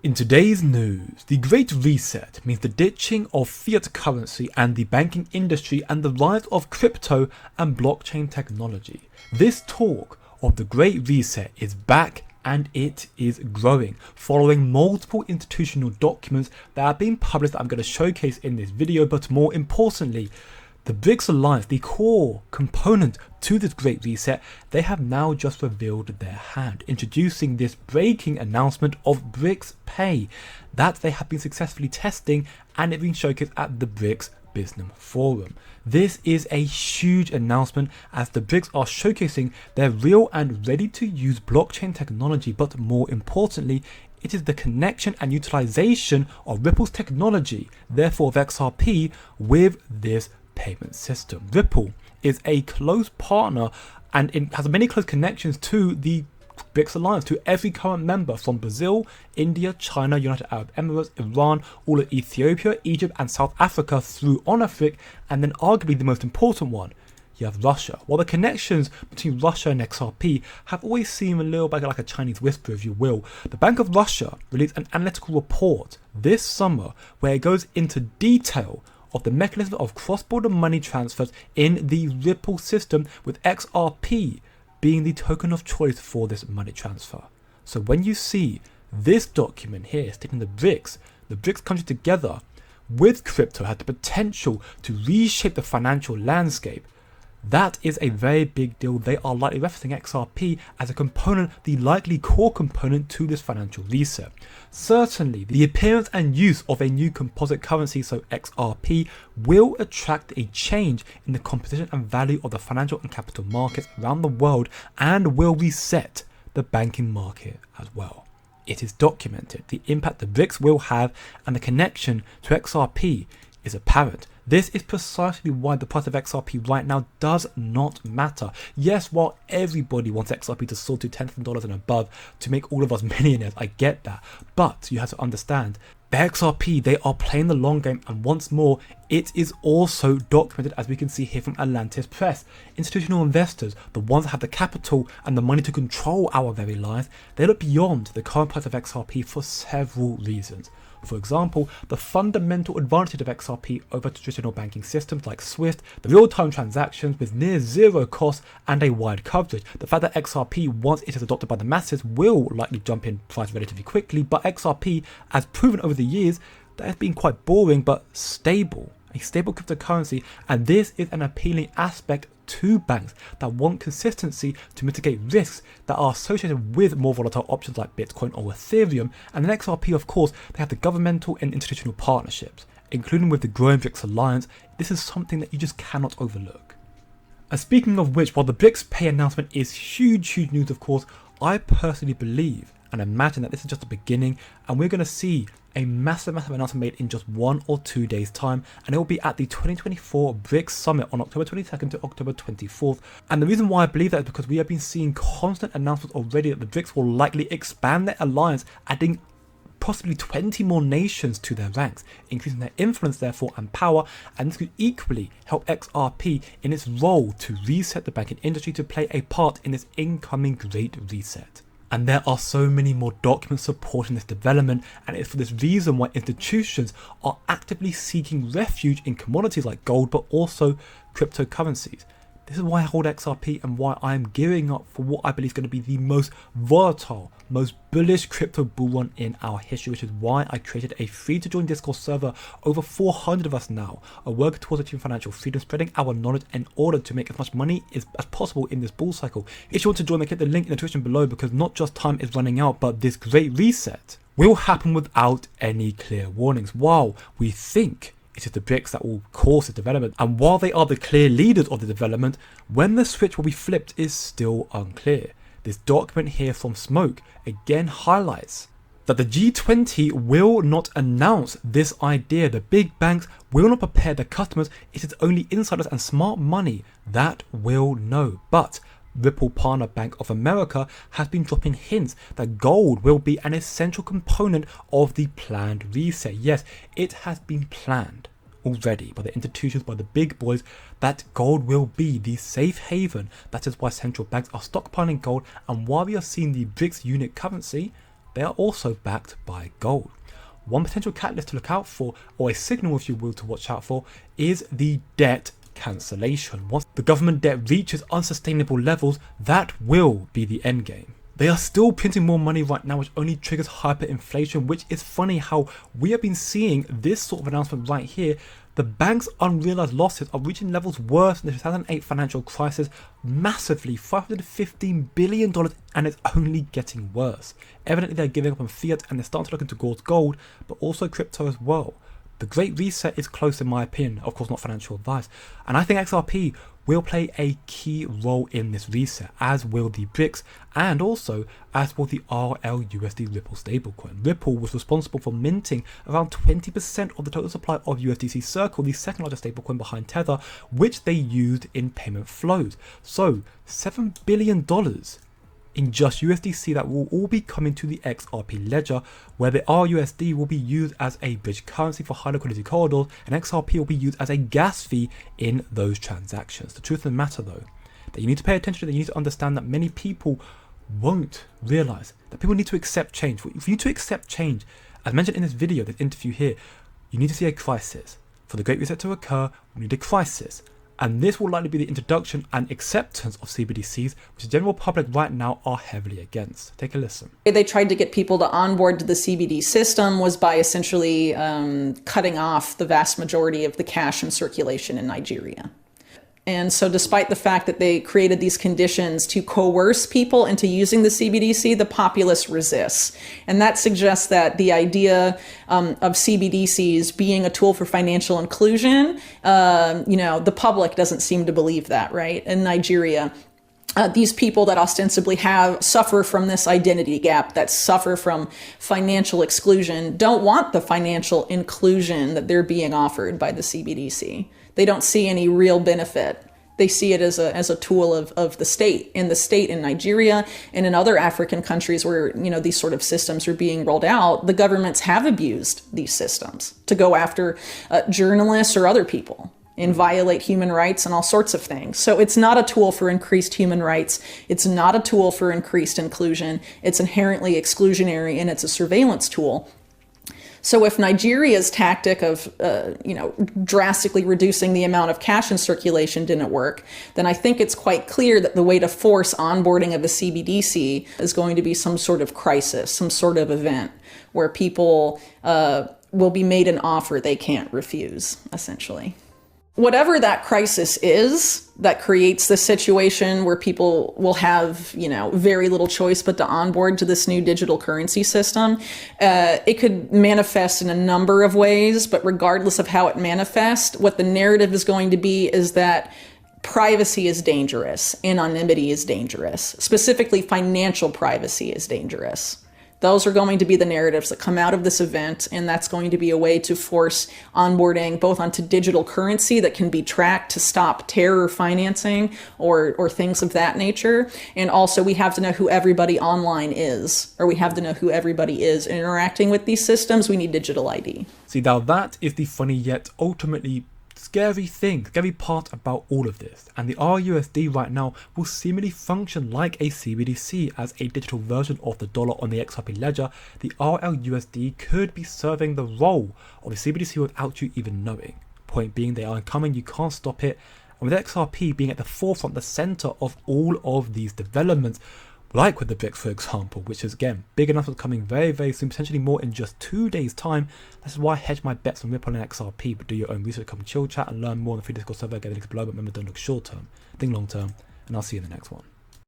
In today's news, the Great Reset means the ditching of fiat currency and the banking industry and the rise of crypto and blockchain technology. This talk of the Great Reset is back and it is growing, following multiple institutional documents that have been published that I'm going to showcase in this video, but more importantly, the Brics Alliance, the core component to this Great Reset, they have now just revealed their hand, introducing this breaking announcement of Brics Pay that they have been successfully testing and it being showcased at the Brics Business Forum. This is a huge announcement as the Brics are showcasing their real and ready to use blockchain technology, but more importantly, it is the connection and utilization of Ripple's technology, therefore of XRP, with this payment system. Ripple is a close partner and it has many close connections to the Brics Alliance, to every current member from Brazil, India, China, United Arab Emirates, Iran, all of Ethiopia, Egypt and South Africa through Onafric, and then arguably the most important one, you have Russia. While the connections between Russia and XRP have always seemed a little bit like a Chinese whisper, if you will, the Bank of Russia released an analytical report this summer where it goes into detail of the mechanism of cross-border money transfers in the Ripple system, with XRP being the token of choice for this money transfer. So when you see this document here stating the Brics countries together with crypto has the potential to reshape the financial landscape, that is a very big deal. They are likely referencing XRP as a component, the likely core component to this financial reset. Certainly, the appearance and use of a new composite currency, so XRP, will attract a change in the composition and value of the financial and capital markets around the world and will reset the banking market as well. It is documented. The impact the Brics will have and the connection to XRP is apparent. This is precisely why the price of XRP right now does not matter. Yes, while everybody wants XRP to soar to tens of dollars and above to make all of us millionaires, I get that. But you have to understand, the XRP, they are playing the long game, and once more, it is also documented, as we can see here from Atlantis Press. Institutional investors, the ones that have the capital and the money to control our very lives, they look beyond the current price of XRP for several reasons. For example, the fundamental advantage of XRP over traditional banking systems like SWIFT, the real-time transactions with near zero cost and a wide coverage. The fact that XRP, once it is adopted by the masses, will likely jump in price relatively quickly, but XRP, as proven over the years, that has been quite boring but stable. A stable cryptocurrency, and this is an appealing aspect to banks that want consistency to mitigate risks that are associated with more volatile options like Bitcoin or Ethereum. And then XRP, of course, they have the governmental and institutional partnerships, including with the growing Brics Alliance. This is something that you just cannot overlook. And speaking of which, while the Brics Pay announcement is huge news, of course, I personally believe and imagine that this is just the beginning, and we're going to see a massive announcement made in just 1 or 2 days time, and it will be at the 2024 Brics Summit on October 22nd to October 24th. And the reason why I believe that is because we have been seeing constant announcements already that the Brics will likely expand their alliance, adding possibly 20 more nations to their ranks, increasing their influence therefore and power, and this could equally help XRP in its role to reset the banking industry to play a part in this incoming Great Reset. And there are so many more documents supporting this development, and it's for this reason why institutions are actively seeking refuge in commodities like gold, but also cryptocurrencies. This is why I hold XRP and why I am gearing up for what I believe is going to be the most volatile, most bullish crypto bull run in our history, which is why I created a free to join Discord server. Over 400 of us now are working towards achieving financial freedom, spreading our knowledge in order to make as much money as possible in this bull cycle. If you want to join, then click the link in the description below, because not just time is running out, but this Great Reset will happen without any clear warnings. While we think it is the Brics that will cause the development, and while they are the clear leaders of the development, when the switch will be flipped is still unclear. This document here from Smoke again highlights that the G20 will not announce this idea. The big banks will not prepare their customers. It is only insiders and smart money that will know. But Ripple Partner Bank of America has been dropping hints that gold will be an essential component of the planned reset. Yes, it has been planned already by the institutions, by the big boys, that gold will be the safe haven. That is why central banks are stockpiling gold, and while we are seeing the Brics unit currency they are also backed by gold. One potential catalyst to look out for, or a signal if you will to watch out for, is the debt cancellation. Once the government debt reaches unsustainable levels, that will be the end game. They are still printing more money right now, which only triggers hyperinflation, which is funny how we have been seeing this sort of announcement right here. The bank's unrealized losses are reaching levels worse than the 2008 financial crisis, massively, $515 billion, and it's only getting worse. Evidently they're giving up on fiat and they're starting to look into gold, but also crypto as well. The Great Reset is close in my opinion, of course not financial advice, and I think XRP will play a key role in this reset, as will the Brics, and also as will the RLUSD Ripple stablecoin. Ripple was responsible for minting around 20% of the total supply of USDC Circle, the second largest stablecoin behind Tether, which they used in payment flows. So $7 billion in just USDC that will all be coming to the XRP ledger, where the RUSD will be used as a bridge currency for high liquidity corridors, and XRP will be used as a gas fee in those transactions. The truth of the matter though, that you need to pay attention to, that you need to understand that many people won't realize that people need to accept change. For you to accept change, as mentioned in this video, this interview here, you need to see a crisis. For the Great Reset to occur, we need a crisis. And this will likely be the introduction and acceptance of CBDCs, which the general public right now are heavily against. Take a listen. They tried to get people to onboard to the CBD system was by essentially cutting off the vast majority of the cash in circulation in Nigeria. And so despite the fact that they created these conditions to coerce people into using the CBDC, the populace resists. And that suggests that the idea of CBDCs being a tool for financial inclusion, the public doesn't seem to believe that, right? In Nigeria, these people that ostensibly suffer from this identity gap, that suffer from financial exclusion, don't want the financial inclusion that they're being offered by the CBDC. They don't see any real benefit. They see it as a tool of the state in Nigeria and in other African countries where these sort of systems are being rolled out. The governments have abused these systems to go after journalists or other people and violate human rights and all sorts of things. So it's not a tool for increased human rights. It's not a tool for increased inclusion. It's inherently exclusionary, and it's a surveillance tool. So if Nigeria's tactic of, drastically reducing the amount of cash in circulation didn't work, then I think it's quite clear that the way to force onboarding of the CBDC is going to be some sort of crisis, some sort of event where people will be made an offer they can't refuse, essentially. Whatever that crisis is that creates this situation where people will have, very little choice but to onboard to this new digital currency system, it could manifest in a number of ways, but regardless of how it manifests, what the narrative is going to be is that privacy is dangerous, anonymity is dangerous, specifically financial privacy is dangerous. Those are going to be the narratives that come out of this event, and that's going to be a way to force onboarding both onto digital currency that can be tracked to stop terror financing or things of that nature. And also we have to know who everybody online is, or we have to know who everybody is interacting with these systems. We need digital ID. See, now that is the funny yet ultimately scary part about all of this, and the RUSD right now will seemingly function like a CBDC as a digital version of the dollar on the XRP ledger. The RLUSD could be serving the role of a CBDC without you even knowing. Point being, they are incoming, you can't stop it, and with XRP being at the forefront, the center of all of these developments, like with the Brics, for example, which is again big announcement coming very, very soon, potentially more in just 2 days time. This is why I hedge my bets on Ripple and XRP, but do your own research, come chill chat and learn more on the free Discord server. Get the links below, but remember, don't look short term, think long term, and I'll see you in the next one.